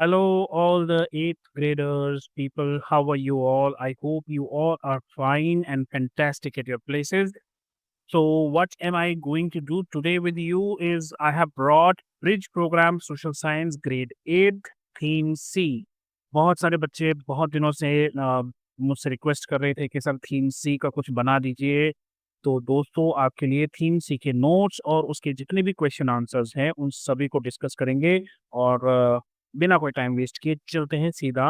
Hello, all the eighth graders, people. How are you all? I hope you all are fine and fantastic at your places. So, what am I going to do today with you is I have brought Bridge Program Social Science Grade 8 Theme C. बहुत सारे बच्चे बहुत दिनों से मुझसे request कर रहे थे कि सर थीम सी का कुछ बना दीजिए। तो दोस्तों आपके लिए थीम सी के नोट्स और उसके जितने भी क्वेश्चन आंसर्स हैं उन सभी को डिस्कस करेंगे और बिना कोई टाइम वेस्ट किए चलते हैं सीधा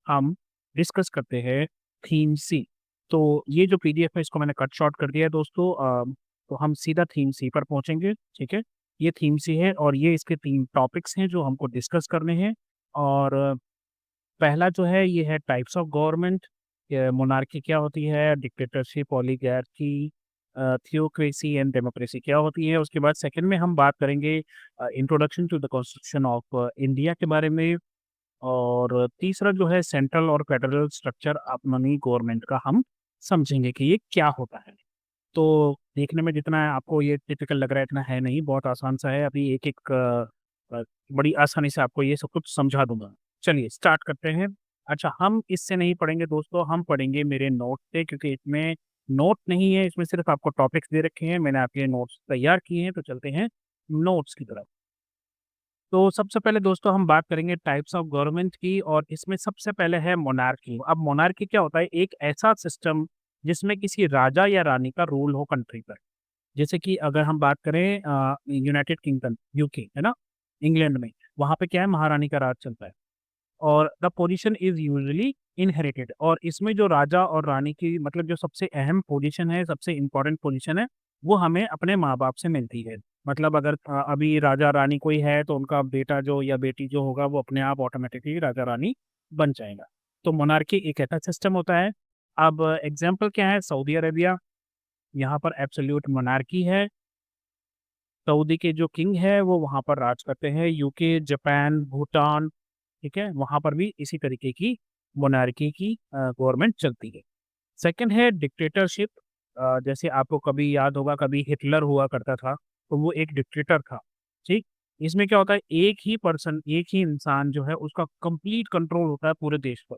हम डिस्कस करते हैं थीम सी। तो ये जो पीडीएफ है इसको मैंने कट शॉर्ट कर दिया है दोस्तों। तो हम सीधा थीम सी पर पहुंचेंगे, ठीक है। ये थीम सी है और ये इसके 3 टॉपिक्स हैं जो हमको डिस्कस करने हैं। और पहला जो है ये है टाइप्स ऑफ गवर्नमेंट, मोनार्की क्या होती है, dictatorship, oligarchy, theocracy and democracy क्या होती है। उसके बाद सेकंड में हम बात करेंगे introduction to the constitution of India के बारे में। और तीसरा जो है सेंट्रल और federal structure of money government का हम समझेंगे कि ये क्या होता है। तो देखने में जितना आपको ये टिपिकल लग रहा है इतना है नहीं, बहुत आसान सा है। अभी एक-एक बड़ी आसानी से आपको ये सब कुछ समझा दूँगा। चलिए स्टार्ट करते हैं। अच्छा, हम इससे नहीं पढ़ेंगे दोस्तों, हम पढ़ेंगे मेरे नोट से, क्योंकि इसमें नोट नहीं है, इसमें सिर्फ़ आपको टॉपिक्स दे रखे हैं। मैंने आपके लिए नोट्स तैयार किए हैं, तो चलते हैं नोट्स की तरफ। तो सबसे पहले दोस्तों हम बात करेंगे टाइप्स ऑफ गवर्नमेंट की, और इसमें सबसे पहले है मोनार्की। अब मोनार्की क्या होता है? एक ऐसा सिस्टम जिसमें किसी राजा या रानी का रूल हो कंट्री पर। जैसे कि अगर हम बात करें यूनाइटेड किंगडम, यूके, है ना? इंग्लैंड में, वहाँ पे क्या है, महारानी का राज चलता है। और the position is usually inherited, और इसमें जो राजा और रानी की मतलब जो सबसे अहम पोजीशन है, सबसे इम्पोर्टेंट पोजीशन है, वो हमें अपने माँ-बाप से मिलती है। मतलब अगर अभी राजा-रानी कोई है तो उनका बेटा जो या बेटी जो होगा वो अपने आप ऑटोमैटिकली राजा-रानी बन जाएगा। तो मोनार्की एक ऐसा सिस्टम होता है। अब एग्ज़ाम्पल क्या है? सऊदी अरेबिया, यहाँ पर एब्सोल्यूट मोनार्की है। सऊदी के जो किंग है वो वहाँ पर राज करते हैं। यूके, जापान, भूटान, ठीक है? वहाँ पर भी इसी तरीके की मोनार्की की गवर्नमेंट चलती है। सेकंड है डिक्टेटरशिप। जैसे आपको कभी याद होगा, कभी हिटलर हुआ करता था, तो वो एक डिक्टेटर था, ठीक? इसमें क्या होता है, एक ही पर्सन, एक ही इंसान जो है उसका कंप्लीट कंट्रोल होता है पूरे देश पर।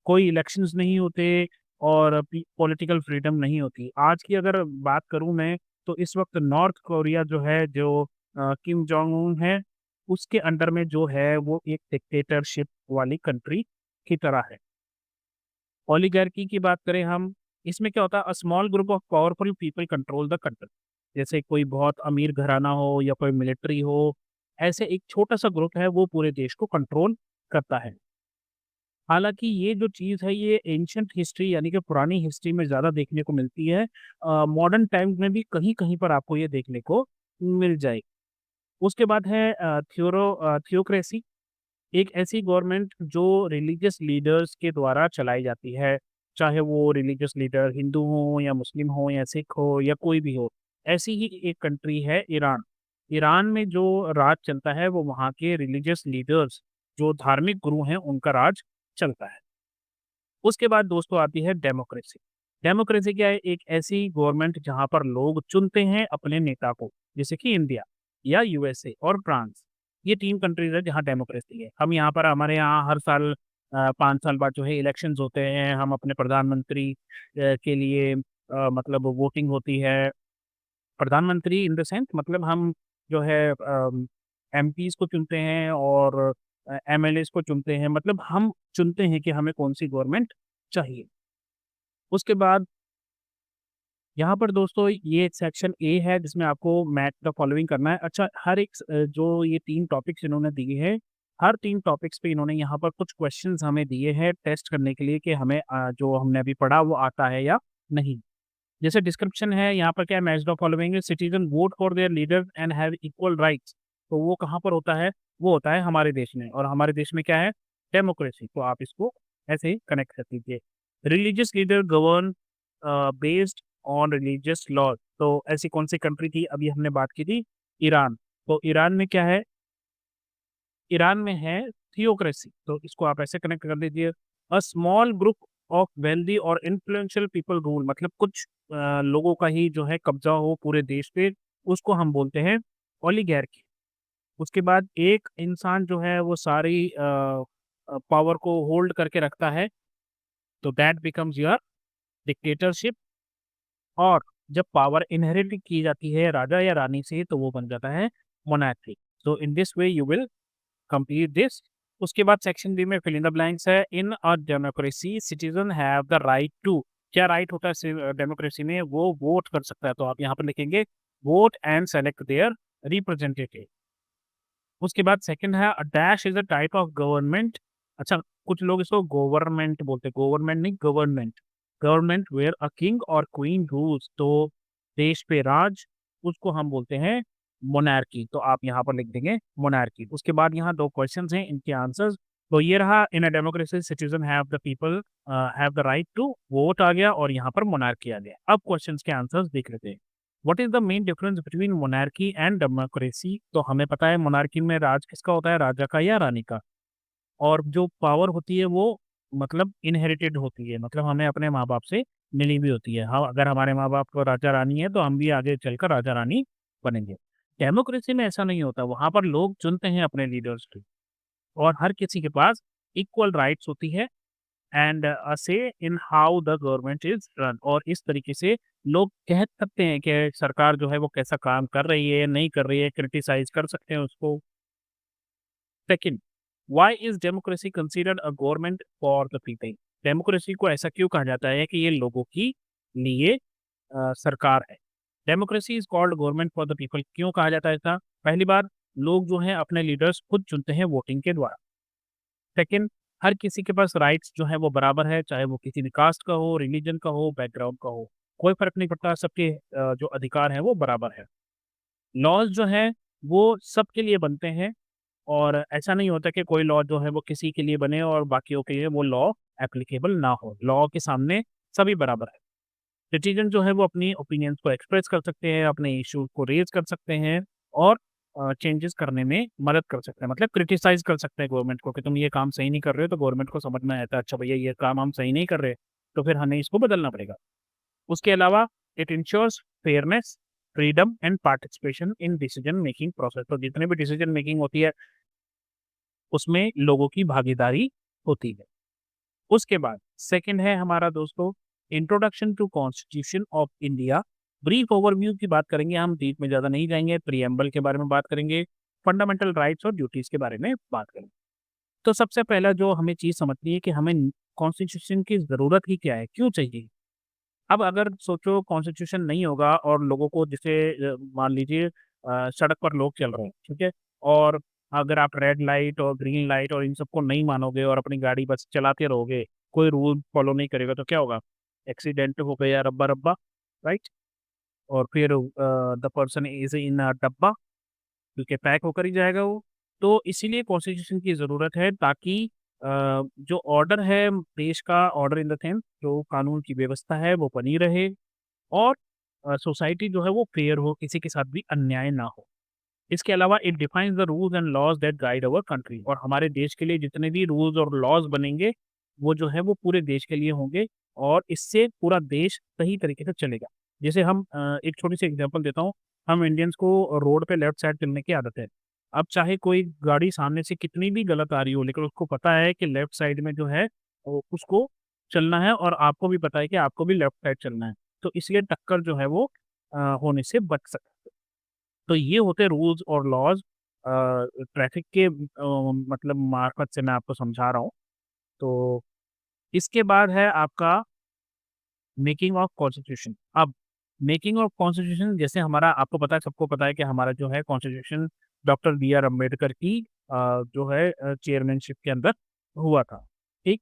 कोई इलेक्शंस नहीं होते और पॉलिटिकल फ्रीडम नहीं होती। आज की अगर बात करूँ मैं, तो इस वक़्त नॉर्थ कोरिया जो है, जो किम जोंग उन है, उसके अंडर में जो है वो एक डिक्टेटरशिप वाली कंट्री की तरह है। ओलिगार्की की बात करें हम, इसमें क्या होता है, a small group of powerful people control the country. जैसे कोई बहुत अमीर घराना हो या कोई मिलिट्री हो, ऐसे एक छोटा-सा ग्रुप है वो पूरे देश को कंट्रोल करता है। हालाँकि ये जो चीज़ है ये एंशिएंट हिस्ट्री यानी कि पुरानी हिस्ट्री में ज़्यादा देखने को मिलती है। मॉडर्न टाइम्स में भी कहीं-कहीं पर आपको ये देखने को मिल जाएगी। उसके बाद है थियोक्रेसी, एक ऐसी गवर्नमेंट जो रिलीजियस लीडर्स के द्वारा चलाई जाती है। चाहे वो रिलीजियस लीडर हिंदू हों या मुस्लिम हों या सिख हो या कोई भी हो। ऐसी ही एक कंट्री है ईरान। ईरान में जो राज चलता है वो वहाँ के रिलीजियस लीडर्स, जो धार्मिक गुरु हैं, उनका राज चलता है। उसके बाद दोस्तों आती है डेमोक्रेसी। डेमोक्रेसी क्या है? एक ऐसी गवर्नमेंट जहाँ पर लोग चुनते हैं अपने नेता को, जैसे कि इंडिया या यूएसए और फ्रांस। ये 3 कंट्रीज़ है जहाँ डेमोक्रेसी है। हम यहाँ पर, हमारे यहाँ हर साल 5 साल बाद जो है इलेक्शंस होते हैं। हम अपने प्रधानमंत्री के लिए मतलब वोटिंग होती है। प्रधानमंत्री इन द सेंस मतलब हम जो है एमपीज़ को चुनते हैं और एमएलएज़ को चुनते हैं। मतलब हम चुनते हैं कि हमें कौन-सी गवर्नमेंट चाहिए। उसके बाद यहाँ पर दोस्तों ये सेक्शन ए है जिसमें आपको मैच द फॉलोइंग करना है। अच्छा, हर एक जो ये 3 टॉपिक्स इन्होंने दिए हैं, हर 3 टॉपिक्स पे इन्होंने यहाँ पर कुछ क्वेश्चन्स हमें दिए हैं टेस्ट करने के लिए कि हमें जो हमने अभी पढ़ा वो आता है या नहीं। जैसे डिस्क्रिप्शन है, यहाँ पर क्या है, match the following citizen vote for their leader and have equal rights. तो वो कहाँ पर होता है? वो होता है हमारे देश में, और हमारे देश में क्या है? डेमोक्रेसी। तो आप इसको ऐसे ही कनेक्ट कर दीजिए। Religious leader govern based on religious law. तो ऐसी कौन सी कंट्री थी? अभी हमने बात की थी ईरान। तो ईरान में क्या है? ईरान में है थियोक्रेसी। तो इसको आप ऐसे कनेक्ट कर दीजिए। A small group of wealthy और इन्फ्लुएंशियल पीपल रूल, मतलब कुछ लोगों का ही जो है कब्जा हो पूरे देश पे, उसको हम बोलते हैं ओलिगार्की। उसके बाद एक इंसान जो है वो सारी पावर को होल्ड करके रखता है, तो दैट बिकम्स योर डिक्टेटरशिप। और जब पावर इनहेरिट की जाती है राजा या रानी से, तो वो बन जाता है मोनार्की। तो in this way you will complete this. उसके बाद सेक्शन बी में फिल इन द ब्लैंक्स है। In a democracy citizen have the right to. क्या राइट होता है डेमोक्रेसी में? वो वोट कर सकता है। तो आप यहाँ पर लिखेंगे vote and select their representative. उसके बाद सेकंड है, dash is a type of government. अच्छा, कुछ लोग इसको गवर्नमेंट बोलते हैं, गवर्नमेंट नहीं, government. Government where a king और क्वीन रूल्स, तो देश पे राज, उसको हम बोलते हैं मोनार्की। तो आप यहाँ पर लिख देंगे मोनार्की। उसके बाद यहाँ दो क्वेश्चंस हैं, इनके आंसर्स। तो ये रहा, in a democracy citizen have the people have the right to vote आ गया, और यहाँ पर मोनार्की आ गया। अब क्वेश्चंस के आंसर्स देख लेते हैं। What is the main difference between monarchy and democracy? तो हमें पता है मोनार्की में राज किसका होता है, राजा का या रानी का। और जो पावर होती है वो मतलब इनहेरिटेड होती है, मतलब हमें अपने माँ बाप से मिली भी होती है। हाँ, अगर हमारे माँ बाप को राजा रानी है तो हम भी आगे चलकर राजा रानी बनेंगे। डेमोक्रेसी में ऐसा नहीं होता, वहां पर लोग चुनते हैं अपने लीडर्स को, और हर किसी के पास इक्वल राइट्स होती है एंड अ से in how the government is run. और इस तरीके से लोग कह सकते हैं कि सरकार जो है वो कैसा काम कर रही है, नहीं कर रही है, क्रिटिसाइज कर सकते हैं उसको। Second, why is democracy considered a government for the people? Democracy को ऐसा क्यों कहा जाता है कि ये लोगों की लिए सरकार है? Democracy is called government for the people क्यों कहा जाता है ऐसा? पहली बार, लोग जो हैं अपने लीडर्स खुद चुनते हैं वोटिंग के द्वारा। सेकंड, हर किसी के पास राइट्स जो है वो बराबर है, चाहे वो किसी भी कास्ट का हो, रिलीजन का हो, बैकग्राउंड का हो, कोई फर्क नहीं पड़ता, सबके जो अधिकार हैं वो बराबर है। लॉज जो है वो सबके लिए बनते हैं, और ऐसा नहीं होता कि कोई लॉ जो है वो किसी के लिए बने और बाकियों के लिए वो लॉ एप्लीकेबल ना हो। लॉ के सामने सभी बराबर है। सिटीजन जो है वो अपनी ओपिनियंस को एक्सप्रेस कर सकते हैं, अपने इश्यूज को रेज कर सकते हैं, और चेंजेस करने में मदद कर सकते हैं, मतलब क्रिटिसाइज कर सकते हैं गवर्नमेंट को कि तुम ये काम सही नहीं कर रहे हो। तो गवर्नमेंट को समझ में आता है, अच्छा भैया ये काम हम सही नहीं कर रहे, तो फिर हमें इसको बदलना पड़ेगा। उसके अलावा it ensures fairness, freedom and participation in decision making process. तो जितने भी डिसीजन मेकिंग होती है उसमें लोगों की भागीदारी होती है। उसके बाद सेकंड है हमारा दोस्तों, introduction to constitution of India. Brief overview की बात करेंगे, हम डीप में ज़्यादा नहीं जाएंगे। प्रीएम्बल के बारे में बात करेंगे, फंडामेंटल राइट्स और ड्यूटीज़ के बारे में बात करेंगे। तो सबसे पहला जो हमें चीज़ समझनी है कि हमें कॉन्स्टिट्यूशन की ज़रूरत ही क्या है, क्यों चाहिए। अब अगर सोचो कॉन्स्टिट्यूशन नहीं होगा और लोगों को जैसे मान लीजिए सड़क पर लोग चल रहे हैं, ठीक है, और अगर आप रेड लाइट और ग्रीन लाइट और इन सबको नहीं मानोगे और अपनी गाड़ी बस चलाते रहोगे, कोई रूल फॉलो नहीं करेगा, तो क्या होगा? एक्सीडेंट हो गया रब्बा रब्बा, राइट। और फिर द पर्सन इज इन अ डब्बा, क्योंकि पैक होकर ही जाएगा वो। तो इसीलिए कॉन्स्टिट्यूशन की ज़रूरत है, ताकि जो ऑर्डर है देश का, ऑर्डर इन द सेंस जो कानून की व्यवस्था है वो बनी रहे, और सोसाइटी जो है वो फेयर हो, किसी के साथ भी अन्याय ना हो। इसके अलावा it defines the rules and laws that guide our country. और हमारे देश के लिए जितने भी रूल्स और लॉज बनेंगे वो जो है वो पूरे देश के लिए होंगे, और इससे पूरा देश सही तरीके से चलेगा। जैसे हम एक छोटी सी एग्जांपल देता हूँ। हम इंडियंस को रोड पे लेफ्ट साइड चलने की आदत है। अब चाहे कोई गाड़ी सामने से कितनी भी गलत आ रही हो, लेकिन उसको पता है कि लेफ्ट साइड में जो है उसको चलना है, और आपको भी पता है कि आपको भी लेफ्ट साइड चलना है। तो इसलिए टक्कर जो है वो होने से बच सकता है। तो ये होते रूल्स और लॉज ट्रैफिक के मतलब मार्फत से मैं आपको समझा रहा हूँ। तो इसके बाद है आपका मेकिंग ऑफ कॉन्स्टिट्यूशन। अब मेकिंग ऑफ कॉन्स्टिट्यूशन, जैसे हमारा आपको पता है, सबको पता है कि हमारा जो है constitution doctor B R Ambedkar की जो है चेयरमैनशिप के अंदर हुआ था, ठीक।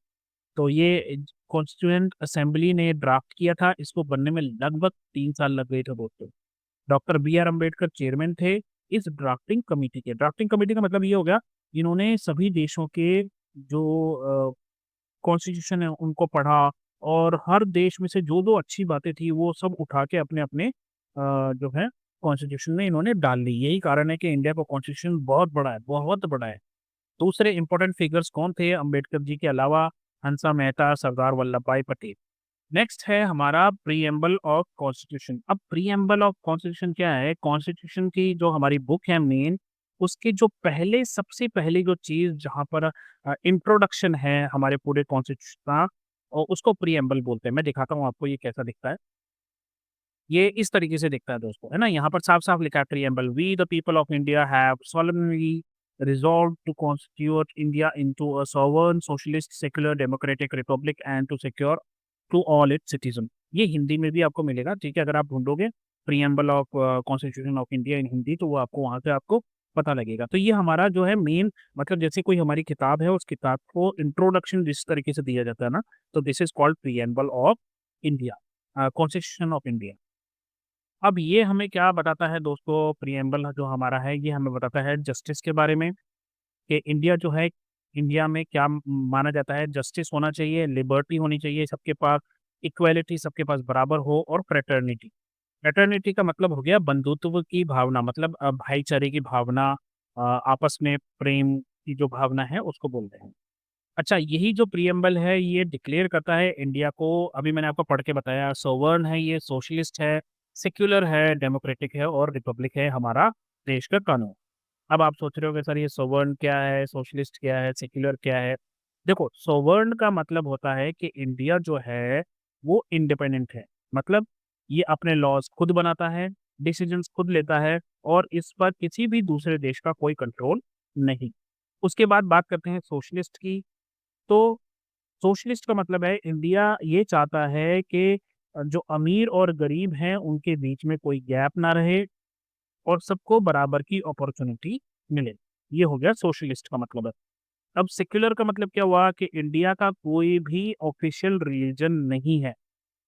तो ये कॉन्स्टिट्यूएंट असेंबली ने ड्राफ्ट किया था, इसको बनने में लगभग 3 साल लग गए थे दोस्तों। Doctor B R Ambedkar chairman थे इस ड्राफ्टिंग कमेटी के। ड्राफ्टिंग कमेटी का मतलब ये हो गया, इन्होंने सभी देशों के जो कॉन्स्टिट्यूशन है उनको पढ़ा, और हर देश में से जो अच्छी बातें थी वो सब उठा के अपने अपने जो है कॉन्स्टिट्यूशन में इन्होंने डाल ली। यही कारण है कि इंडिया का कॉन्स्टिट्यूशन बहुत बड़ा है, बहुत बड़ा है। दूसरे इंपॉर्टेंट फिगर्स कौन थे अम्बेडकर जी के अलावा? हंसा मेहता, सरदार वल्लभ भाई पटेल। नेक्स्ट है हमारा प्रीएम्बल ऑफ कॉन्स्टिट्यूशन। अब प्रीएम्बल ऑफ कॉन्स्टिट्यूशन क्या है? कॉन्स्टिट्यूशन की जो हमारी बुक है मेन, उसके जो पहले सबसे पहली जो चीज़ जहाँ पर इंट्रोडक्शन है हमारे पूरे कॉन्स्टिट्यूशन का उसको प्रीएम्बल बोलते हैं। मैं दिखाता हूँ आपको ये कैसा दिखता है। ये इस तरीके से दिखता है दोस्तों, है ना? यहाँ पर साफ-साफ लिखा है preamble, we the people of India have solemnly resolved to constitute India into a sovereign, socialist, secular, democratic republic and to secure to all its citizens। ये हिंदी में भी आपको मिलेगा, ठीक है? अगर आप ढूँढोगे preamble of constitution of India in Hindi तो वो आपको वहाँ से आपको पता लगेगा। तो ये हमारा जो है मेन मतलब जैसे कोई हमारी किताब है, उस किताब को इंट्रोडक्शन जिस तरीके से दिया जाता है ना, तो this is called preamble of India constitution of India. अब ये हमें क्या बताता है दोस्तों प्रीएम्बल जो हमारा है ये हमें बताता है जस्टिस के बारे में कि इंडिया जो है इंडिया में क्या माना जाता है जस्टिस होना चाहिए, लिबर्टी होनी चाहिए सबके पास, इक्वालिटी सबके पास बराबर हो और फ्रेटर्निटी। फ्रेटर्निटी का मतलब हो गया बंधुत्व की भावना मतलब भाईचारे की भावना आपस में प्रेम की जो भावना है उसको बोलते हैं। अच्छा यही जो प्रीएम्बल है ये डिक्लेयर करता है इंडिया को अभी मैंने आपको पढ़ के बताया सोवर्न है ये सोशलिस्ट है, सेक्युलर है, डेमोक्रेटिक है और रिपब्लिक है हमारा देश का कानून। अब आप सोच रहे होंगे सर ये सोवर्न क्या है, सोशलिस्ट क्या है, सेक्युलर क्या है? देखो सोवर्न का मतलब होता है कि इंडिया जो है वो इंडिपेंडेंट है। मतलब ये अपने लॉज़ खुद बनाता है, डिसीजंस खुद लेता है और इस पर किसी भी दूसरे देश का कोई कंट्रोल नहीं। उसके बाद बात करते हैं सोशलिस्ट की। तो सोशलिस्ट का मतलब है इंडिया ये चाहता है कि जो अमीर और गरीब हैं उनके बीच में कोई गैप ना रहे और सबको बराबर की अपॉर्च्युनिटी मिले। ये हो गया सोशलिस्ट का मतलब है। अब सेक्युलर का मतलब क्या हुआ कि इंडिया का कोई भी ऑफिशियल रिलीजन नहीं है,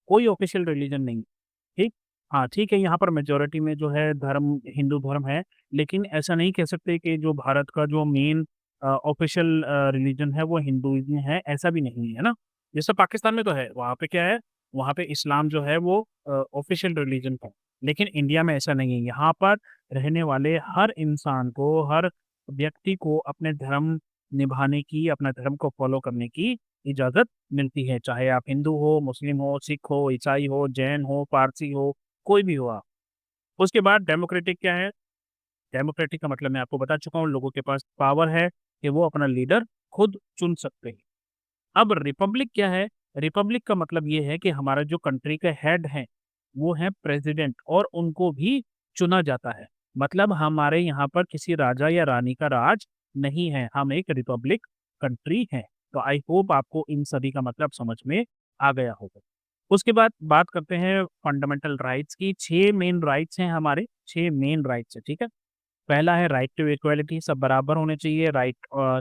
कोई ऑफिशियल रिलीजन नहीं, ठीक? हाँ, ठीक है यहाँ पर मेजॉरिटी में जो है धर्म हिंदू धर्म है, लेकिन ऐसा नहीं कह सकते कि जो भारत का जो मेन ऑफिशियल रिलीजन है वो हिंदुइज़्म है, ऐसा भी नहीं है ना? जैसे पाकिस्तान में तो है, वहाँ पे क्या है, वहाँ पे इस्लाम जो है वो ऑफिशियल रिलीजन है, लेकिन इंडिया में ऐसा नहीं है। यहाँ पर रहने वाले हर इंसान को, हर व्यक्ति को अपने धर्म निभाने की, अपना धर्म को फ़ॉलो करने की इजाज़त मिलती है, चाहे आप हिंदू हो, मुस्लिम हो, सिख हो, ईसाई हो, जैन हो, पारसी हो, कोई भी हो आप। उसके बाद डेमोक्रेटिक क्या है? डेमोक्रेटिक का मतलब मैं आपको बता चुका हूँ, लोगों के पास पावर है कि वो अपना लीडर खुद चुन सकते हैं। अब रिपब्लिक क्या है? रिपब्लिक का मतलब ये है कि हमारा जो कंट्री का हेड है, वो है प्रेसिडेंट और उनको भी चुना जाता है। मतलब हमारे यहाँ पर किसी राजा या रानी का राज नहीं है, हम एक रिपब्लिक कंट्री हैं। तो आई होप आपको इन सभी का मतलब समझ में आ गया होगा। उसके बाद बात करते हैं फंडामेंटल राइट्स की, 6 मेन राइट्स हैं हमारे, 6 मेन राइट्स हैं, ठीक है? पहला है राइट टू इक्वालिटी सब बराबर होने चाहिए, राइट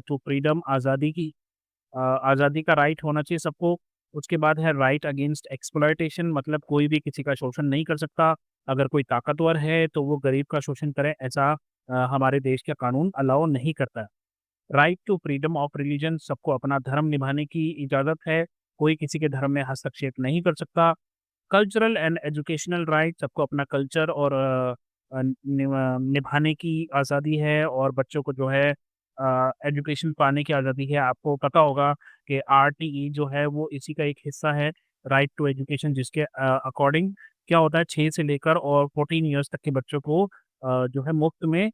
टू फ्रीडम आज़ादी की आज़ादी का राइट होना चाहिए सबको। उसके बाद है राइट अगेंस्ट एक्सप्लॉयटेशन मतलब कोई भी किसी का शोषण नहीं कर सकता। अगर कोई ताकतवर है तो वो गरीब का शोषण करे ऐसा हमारे देश का कानून अलाउ नहीं करता है। Right to freedom of religion सबको अपना धर्म निभाने की इजाज़त है, कोई किसी के धर्म में हस्तक्षेप नहीं कर सकता। कल्चरल एंड एजुकेशनल राइट सबको अपना कल्चर और निभाने की आज़ादी है और बच्चों को जो है एजुकेशन पाने की आज़ादी है। आपको पता होगा कि आरटीई जो है वो इसी का एक हिस्सा है, राइट टू एजुकेशन जिसके अकॉर्डिंग क्या होता है 6 से लेकर और 14 इयर्स तक के बच्चों को जो है मुफ्त में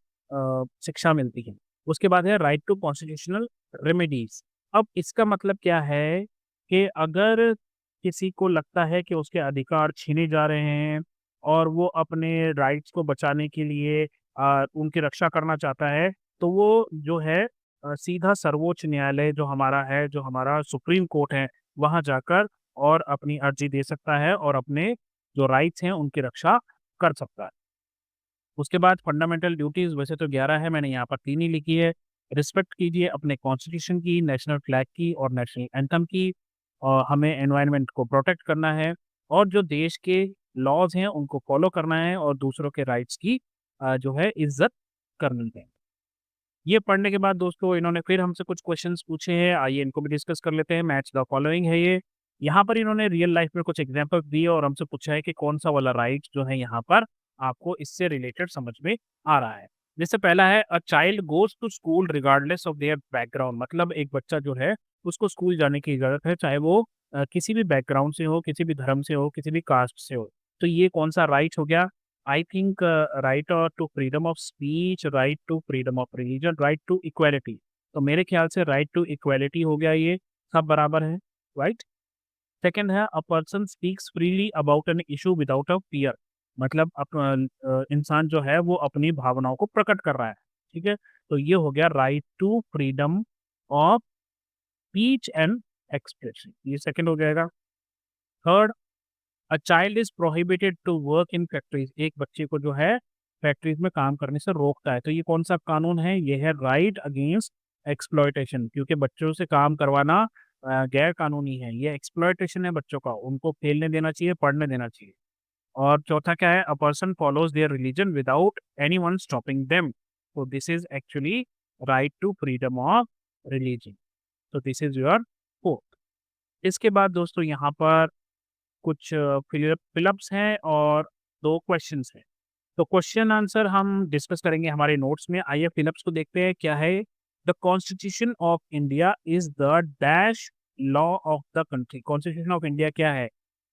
शिक्षा मिलती है। उसके बाद है राइट टू कॉन्स्टिट्यूशनल रेमेडीज़। अब इसका मतलब क्या है कि अगर किसी को लगता है कि उसके अधिकार छीने जा रहे हैं और वो अपने राइट्स को बचाने के लिए उनकी रक्षा करना चाहता है, तो वो जो है सीधा सर्वोच्च न्यायालय जो हमारा है, जो हमारा सुप्रीम कोर्ट है, वहाँ जाकर और अपनी अर्ज़ी दे सकता है और अपने जो राइट्स हैं, उनकी रक्षा कर सकता है। उसके बाद फंडामेंटल ड्यूटीज़ वैसे तो 11 है, मैंने यहाँ पर 3 ही लिखी है। रिस्पेक्ट कीजिए अपने कॉन्स्टिट्यूशन की, नेशनल फ्लैग की और नेशनल एंथम की और हमें एनवायरनमेंट को प्रोटेक्ट करना है और जो देश के लॉज़ हैं, उनको फ़ॉलो करना है और दूसरों के राइट्स की जो है इज़्ज़त करनी है। ये पढ़ने के बाद दोस्तों इन्होंने फिर हमसे कुछ क्वेश्चंस पूछे हैं, आइए इनको भी डिस्कस कर लेते हैं। मैच द फॉलोइंग है ये। यहाँ पर इन्होंने रियल लाइफ में कुछ एग्ज़ाम्पल्स दिए और हमसे पूछा है कि कौन-सा वाला राइट जो है यहाँ पर आपको इससे रिलेटेड समझ में आ रहा है। जैसे पहला है a child goes to school regardless of their background मतलब एक बच्चा जो है उसको स्कूल जाने की इजाज़त है, चाहे वो किसी भी बैकग्राउंड से हो, किसी भी धर्म से हो, किसी भी कास्ट से हो। तो ये कौन-सा राइट हो गया? I think right to freedom of speech, right to freedom of religion, right to equality. तो मेरे ख्याल से राइट टू इक्वालिटी हो गया, ये सब बराबर है, राइट। सेकंड है a person speaks freely about an issue without a fear, मतलब इंसान जो है वो अपनी भावनाओं को प्रकट कर रहा है, ठीक है। तो ये हो गया right to freedom of speech and expression, ये सेकंड हो जाएगा। Third, a child is prohibited to work in factories, एक बच्चे को जो है फैक्ट्रीज में काम करने से रोकता है। तो ये कौन सा कानून है? ये है राइट अगेंस्ट एक्सप्लॉयटेशन, क्योंकि बच्चों से काम करवाना गैर कानूनी है, ये एक्सप्लॉयटेशन है बच्चों का, उनको खेलने देना चाहिए, पढ़ने देना चाहिए। और चौथा क्या है? A person follows their religion without anyone stopping them, तो this is actually right to freedom of religion. तो दिस इज योर फोर्थ। इसके बाद दोस्तों यहाँ पर कुछ फिलअप्स हैं और दो क्वेश्चंस हैं। तो क्वेश्चन आंसर हम डिस्कस करेंगे हमारे नोट्स में। आइए फिलअप्स को देखते हैं क्या है। The constitution of India is the dash law of the country, constitution of India क्या है?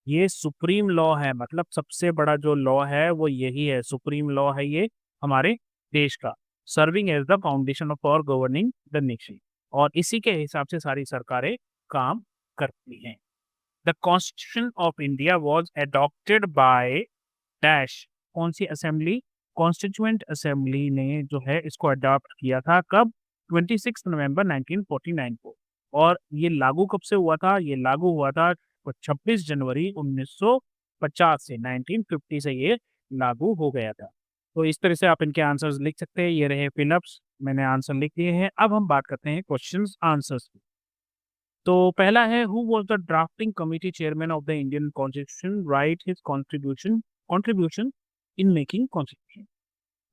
ये सुप्रीम लॉ है, मतलब सबसे बड़ा जो लॉ है वो यही है, सुप्रीम लॉ है ये हमारे देश का। Serving as the foundation of for governing the nation, और इसी के हिसाब से सारी सरकारें काम करती हैं। The constitution of India was adopted by dash, कौन सी असेंबली? कॉन्स्टिट्यूएंट असेंबली ने जो है इसको अडॉप्ट किया था, कब? 26 नवंबर 1949 को। और ये लागू कब से हुआ था? ये लागू हुआ था 26 जनवरी 1950 से, 1950 से ये लागू हो गया था। तो इस तरह से आप इनके आंसर्स लिख सकते हैं। ये रहे फिलअप्स, मैंने आंसर लिख दिए हैं। अब हम बात करते हैं क्वेश्चंस आंसर्स की। तो पहला है, who was the drafting committee chairman of the Indian constitution, right his contribution contribution in making constitution,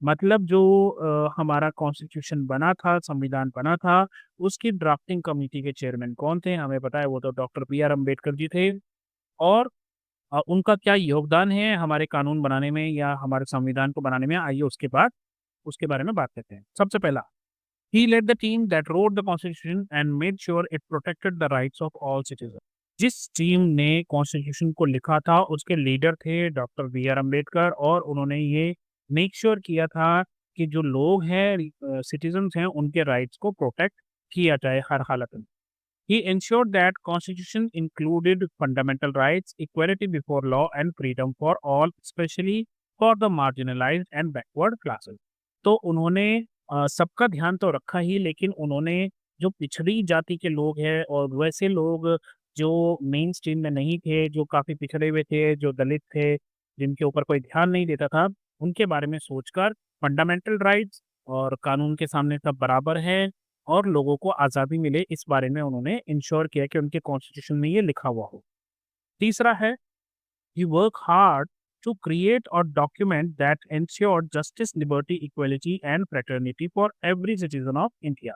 मतलब जो हमारा कॉन्स्टिट्यूशन बना था, संविधान बना था, उसकी ड्राफ्टिंग कमेटी के चेयरमैन कौन थे? हमें पता है वो तो doctor B R Ambedkar ji थे। और उनका क्या योगदान है हमारे कानून बनाने में या हमारे संविधान को बनाने में, आइए उसके बाद उसके बारे में बात करते हैं। सबसे पहला, he led the team that wrote the constitution and made sure it protected the rights of all citizens. जिस टीम ने कॉन्स्टिट्यूशन को लिखा था उसके लीडर थे डॉक्टर बी आर अम्बेडकर, और उन्होंने ये मेक श्योर किया था कि जो लोग हैं, सिटीजन्स हैं, उनके राइट्स को प्रोटेक्ट किया जाए हर हालत में। He ensured that constitution included fundamental rights, equality before law and freedom for all, especially for the marginalized and backward classes. तो उन्होंने सबका ध्यान तो रखा ही, लेकिन उन्होंने जो पिछड़ी जाति के लोग हैं और वैसे लोग जो मेन स्ट्रीम में नहीं थे, जो काफ़ी पिछड़े हुए थे, जो दलित थे, जिनके ऊपर कोई ध्यान नहीं देता था, उनके बारे में सोचकर फंडामेंटल राइट्स और कानून के सामने सब बराबर है और लोगों को आज़ादी मिले, इस बारे में उन्होंने इंश्योर किया कि उनके कॉन्स्टिट्यूशन में ये लिखा हुआ हो। तीसरा है, ही वर्क हार्ड टू क्रिएट और document that ensure justice, liberty, equality and fraternity for every citizen of India.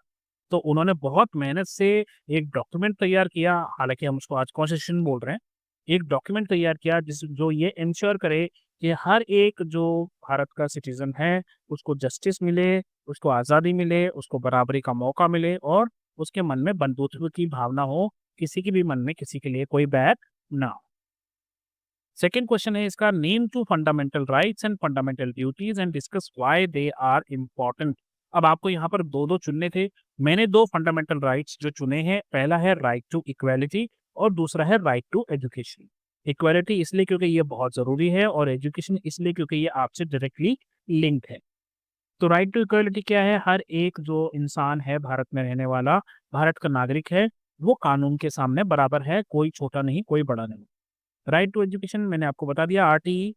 तो उन्होंने बहुत मेहनत से एक डॉक्यूमेंट तैयार किया, हालांकि हम उसको आज कॉन्स्टिट्यूशन बोल रहे हैं। एक डॉक्यूमेंट तैयार किया जिस जो ये इंश्योर करे कि हर एक जो भारत का सिटीजन है उसको जस्टिस मिले, उसको आज़ादी मिले, उसको बराबरी का मौका मिले और उसके मन में बंधुत्व की भावना हो, किसी के भी मन में किसी के लिए कोई बैर ना हो। सेकेंड क्वेश्चन है इसका, name to fundamental rights and fundamental duties and discuss why they are important. अब आपको यहाँ पर दो दो चुनने थे, मैंने दो फंडामेंटल राइट्स जो चुने हैं, पहला है राइट टू इक्वालिटी और दूसरा है राइट टू एजुकेशन। इक्वालिटी इसलिए क्योंकि ये बहुत ज़रूरी है और एजुकेशन इसलिए क्योंकि ये आपसे डायरेक्टली लिंक्ड है। तो राइट टू इक्वालिटी क्या है? हर एक जो इंसान है भारत में रहने वाला, भारत का नागरिक है, वो कानून के सामने बराबर है, कोई छोटा नहीं, कोई बड़ा नहीं। राइट टू एजुकेशन मैंने आपको बता दिया, आरटीई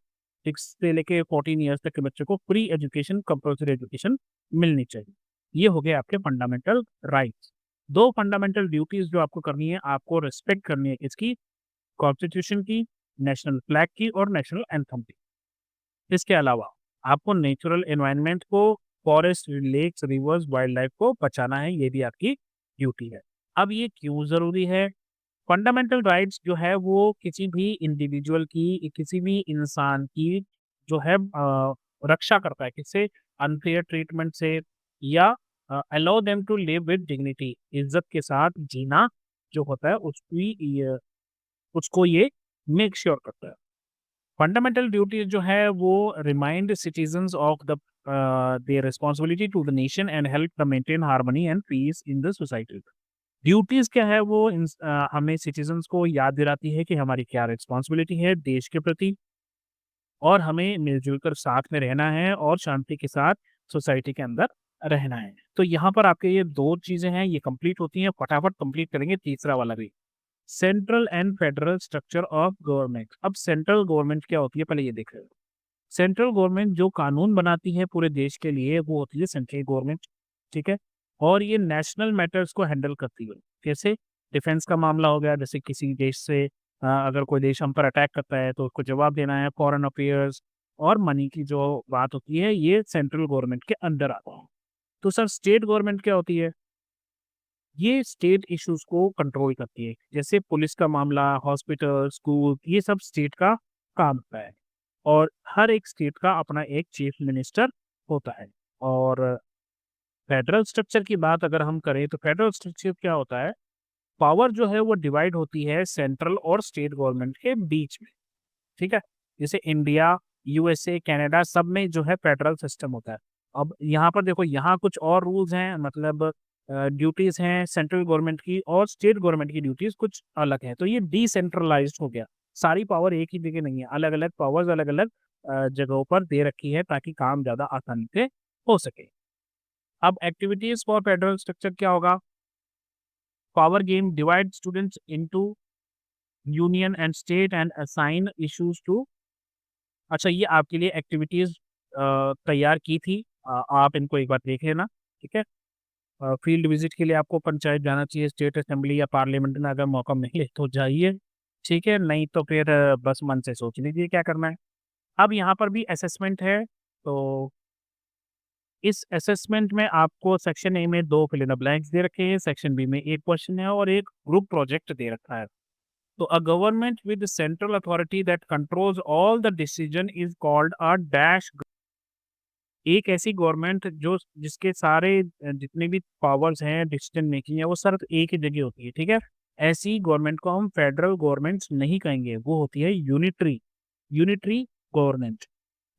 6 से लेके 14 ईयर्स तक के बच्चे को फ्री एजुकेशन, कंपल्सरी एजुकेशन मिलनी चाहिए। ये हो गए आपके फंडामेंटल राइट्स। दो फंडामेंटल ड्यूटीज जो आपको करनी है, आपको रिस्पेक्ट करनी है इसकी, कॉन्स्टिट्यूशन की, नेशनल फ्लैग की और नेशनल एंथम की। इसके अलावा आपको नेचुरल एनवायरनमेंट को, forest, lakes, rivers, wildlife को बचाना है, ये भी आपकी ड्यूटी है। अब ये क्यों ज़रूरी है? फंडामेंटल राइट्स जो है वो किसी भी इंडिविजुअल की, किसी भी इंसान की जो है रक्षा करता है, किससे? अनफेयर ट्रीटमेंट से, या allow them to live with dignity, इज्जत के साथ जीना जो होता है उसकी उसको ये मेक श्योर करता है। फंडामेंटल ड्यूटीज जो है वो remind citizens of the their responsibility to the nation and help the maintain harmony and peace in the society. Duties क्या है वो हमें सिटीजन्स को याद दिलाती है कि हमारी क्या रिस्पॉन्सिबिलिटी है देश के प्रति, और हमें मिलजुल कर साथ में रहना है और शांति के साथ सोसाइटी के अंदर रहना है। तो यहाँ पर आपके ये 2 चीज़ें हैं, ये कंप्लीट होती हैं, फटाफट कंप्लीट करेंगे तीसरा वाला भी। Central and federal structure of government. अब सेंट्रल गवर्नमेंट क्या होती है पहले ये देख रहे हो। सेंट्रल गवर्नमेंट जो कानून बनाती है पूरे देश के लिए वो होती है सेंट्रल गवर्नमेंट, ठीक है? और ये नेशनल मैटर्स को हैंडल करती है। कैसे? डिफेंस का मामला हो गया, जैसे किसी देश से अगर कोई देश हम पर अटैक करता है तो उसको जवाब देना है, फॉरेन अफेयर्स और मनी की जो बात होती है ये सेंट्रल गवर्नमेंट के अंडर आता है। तो सर स्टेट गवर्नमेंट क्या होती है? ये स्टेट इश्यूज को कंट्रोल करती है, जैसे पुलिस का मामला, हॉस्पिटल, स्कूल, ये सब स्टेट का काम होता है। और हर एक स्टेट का अपना एक चीफ मिनिस्टर होता है। और फेडरल स्ट्रक्चर की बात अगर हम करें तो फेडरल स्ट्रक्चर क्या होता है? पावर जो है वो डिवाइड होती है सेंट्रल और स्टेट गवर्नमेंट के बीच में, ठीक है? जैसे इंडिया, यूएसए, कनाडा सब में जो है फेडरल सिस्टम होता है। अब यहाँ पर देखो, यहाँ कुछ और रूल्स हैं, मतलब ड्यूटीज हैं सेंट्रल गवर्नमेंट की और स्टेट गवर्नमेंट की ड्यूटीज कुछ अलग है। तो ये डिसेंट्रलाइज्ड हो गया, सारी पावर एक ही जगह नहीं है, अलग अलग पावर्स अलग अलग जगहों पर दे रखी है ताकि काम ज्यादा आसानी से हो सके। अब एक्टिविटीज फॉर फेडरल स्ट्रक्चर क्या होगा? Power game divide students into union and state and assign issues to. अच्छा, ये आपके लिए एक्टिविटीज तैयार की थी, आप इनको एक बार देख लेना, ठीक है? फील्ड विजिट के लिए आपको पंचायत जाना चाहिए, स्टेट असेंबली या पार्लियामेंट में अगर मौका मिले तो जाइए, ठीक है? नहीं तो फिर बस मन से सोच लीजिए क्या करना है। अब यहाँ पर भी असेसमेंट है, तो इस असेसमेंट में आपको सेक्शन ए में 2 फिल इन द ब्लैंक्स दे रखे हैं, सेक्शन बी में 1 क्वेश्चन है और एक ग्रुप प्रोजेक्ट दे रखा है। तो a government with central authority that controls all the decision is called a dash. एक ऐसी गवर्नमेंट जो जिसके सारे जितने भी पावर्स हैं डिसीजन मेकिंग है वो सिर्फ एक ही जगह होती है, ठीक है? ऐसी गवर्नमेंट को हम फेडरल गवर्नमेंट नहीं कहेंगे, वो होती है यूनिटरी, यूनिटरी गवर्नमेंट।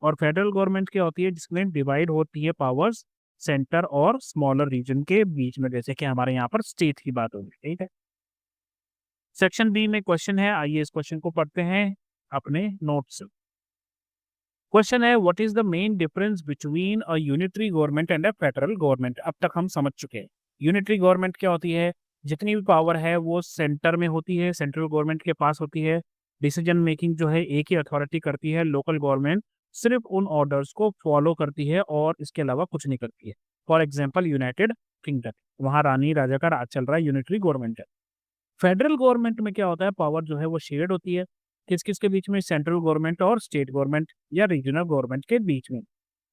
और फेडरल गवर्नमेंट क्या होती है? जिसमें डिवाइड होती है पावर्स सेंटर और स्मॉलर रीजन के बीच में, जैसे कि हमारे यहाँ पर स्टेट की बात होगी, ठीक है? सेक्शन बी में क्वेश्चन है, आइए इस क्वेश्चन को पढ़ते हैं अपने नोट्स से। क्वेश्चन है, what is the main difference between a unitary government and a federal government? अब तक हम समझ चुके हैं यूनिटरी गवर्नमेंट क्या होती है। जितनी भी पावर है वो सेंटर में होती है, सेंट्रल गवर्नमेंट के पास होती है। डिसीजन मेकिंग जो है एक ही अथॉरिटी करती है, लोकल गवर्नमेंट सिर्फ उन ऑर्डर्स को फॉलो करती है और इसके अलावा कुछ नहीं करती है। फॉर एग्जाम्पल यूनाइटेड किंगडम, वहाँ रानी राजा का राज चल रहा है, यूनिटरी गवर्नमेंट है। फेडरल गवर्नमेंट में क्या होता है? पावर जो है वो शेयर्ड होती है, किस किस के बीच में? सेंट्रल गवर्नमेंट और स्टेट गवर्नमेंट या रीजनल गवर्नमेंट के बीच में।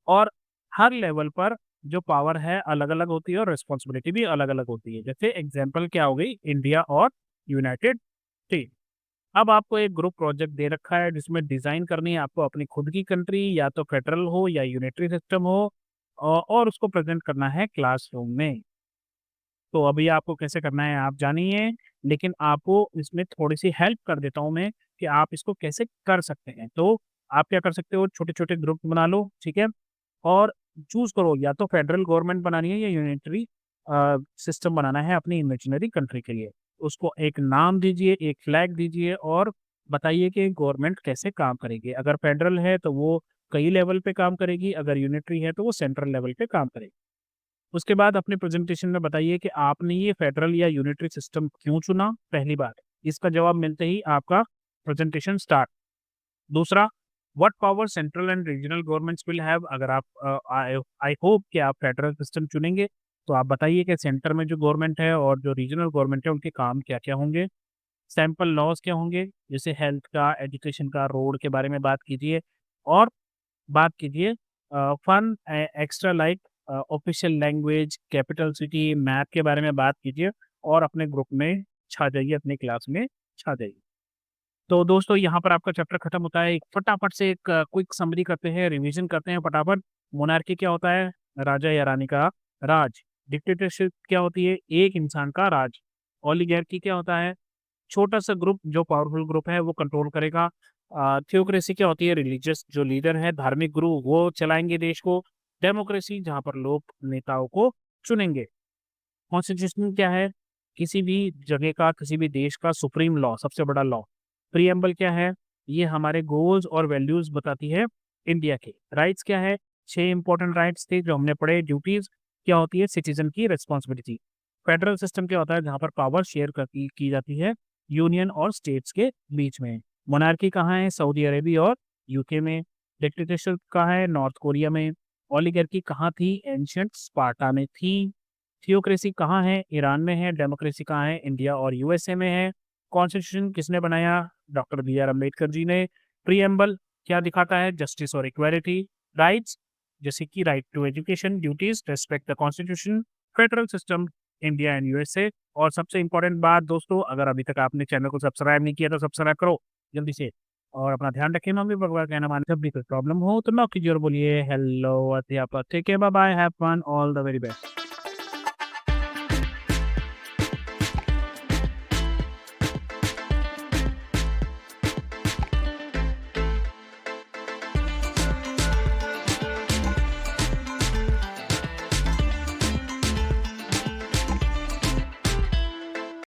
और हर लेवल पर जो पावर है अलग अलग होती है और रिस्पॉन्सिबिलिटी भी अलग अलग होती है। जैसे एग्जाम्पल क्या हो गई? इंडिया और यूनाइटेड स्टेट। अब आपको एक ग्रुप प्रोजेक्ट दे रखा है जिसमें डिजाइन करनी है आपको अपनी खुद की कंट्री, या तो फेडरल हो या यूनिटरी सिस्टम हो, और उसको प्रेजेंट करना है क्लासरूम में। तो अभी आपको कैसे करना है आप जानिए, लेकिन आपको इसमें थोड़ी-सी हेल्प कर देता हूँ मैं कि आप इसको कैसे कर सकते हैं। तो आप क्या कर सकते हो, छोटे-छोटे ग्रुप बना लो, ठीक है? और चूज़ करो, या तो फेडरल गवर्नमेंट बनानी है या यूनिटरी सिस्टम बनाना है अपनी इमेजिनरी कंट्री के लिए। उसको एक नाम दीजिए, एक फ्लैग दीजिए और बताइए कि गवर्नमेंट कैसे काम करेगी। अगर फेडरल है तो वो कई लेवल पे काम करेगी, अगर यूनिटरी है तो वो सेंट्रल लेवल पे काम करेगी। उसके बाद अपने प्रेजेंटेशन में बताइए कि आपने ये फेडरल या यूनिटरी सिस्टम क्यों चुना, पहली बात। इसका जवाब मिलते ही आपका प्रेजेंटेशन स्टार्ट। दूसरा, what power central and regional governments will have. अगर आप आई आई होप कि आप फेडरल सिस्टम चुनेंगे, तो आप बताइए कि सेंटर में जो गवर्नमेंट है और जो रीजनल गवर्नमेंट है उनके काम क्या-क्या होंगे। सैंपल लॉज़ क्या होंगे, जैसे हेल्थ का, एजुकेशन का, रोड के बारे में बात कीजिए। और बात कीजिए fun extra like official language, capital city, map के बारे में बात कीजिए और अपने ग्रुप में छा जाइए, अपनी क्लास में छा जाइए। तो दोस्तों यहाँ पर आपका चैप्टर खत्म होता है। एक फटाफट से एक क्विक समरी करते हैं, रिवीजन करते हैं फटाफट। मोनार्की क्या होता है? राजा या रानी का राज। डिक्टेटरशिप क्या होती है? एक इंसान का राज। ओलिगार्की क्या होता है? छोटा सा ग्रुप जो पावरफुल ग्रुप है वो कंट्रोल करेगा। थियोक्रेसी क्या होती है? रिलीजियस जो लीडर है, धार्मिक गुरु वो चलाएँगे देश को। डेमोक्रेसी जहाँ पर लोग नेताओं को चुनेंगे। कॉन्स्टिट्यूशन क्या है? किसी भी जगह का, किसी भी देश का सुप्रीम लॉ, सबसे बड़ा लॉ। प्रीएम्बल क्या है? ये हमारे गोल्स और वैल्यूज़ बताती है इंडिया के। राइट्स क्या है? 6 इंपॉर्टेंट राइट्स थे जो हमने पढ़े। ड्यूटीज़ क्या होती है? सिटीज़न की रिस्पॉन्सिबिलिटी। फेडरल सिस्टम क्या होता है? जहाँ पर पावर शेयर की जाती है यूनियन और स्टेट्स के बीच में। मोनार्की कहाँ है? सऊदी अरेबिया और यूके में। डिक्टेटरशिप कहाँ है? नॉर्थ कोरिया में। ओलिगार्की कहाँ थी? एंशिएंट स्पार्टा में थी। थियोक्रेसी कहाँ है? ईरान में है। डेमोक्रेसी कहाँ है? इंडिया और यूएसए में है। कॉन्स्टिट्यूशन किसने बनाया? Doctor B R Ambedkar ji ने। प्रीएम्बल क्या दिखाता है? जस्टिस और इक्वालिटी। राइट्स जैसे कि right to education, duties respect the constitution, federal system, India and USA. और सबसे इंपॉर्टेंट बात दोस्तों, अगर अभी तक आपने चैनल को सब्सक्राइब नहीं किया तो सब्सक्राइब करो जल्दी से। और अपना ध्यान रखें, मम्मी पापा का कहना माने। जब भी कोई प्रॉब्लम हो तो नॉक कीजिए और बोलिए हेलो अध्यापक। ठीक है, bye bye, have fun, all the very best.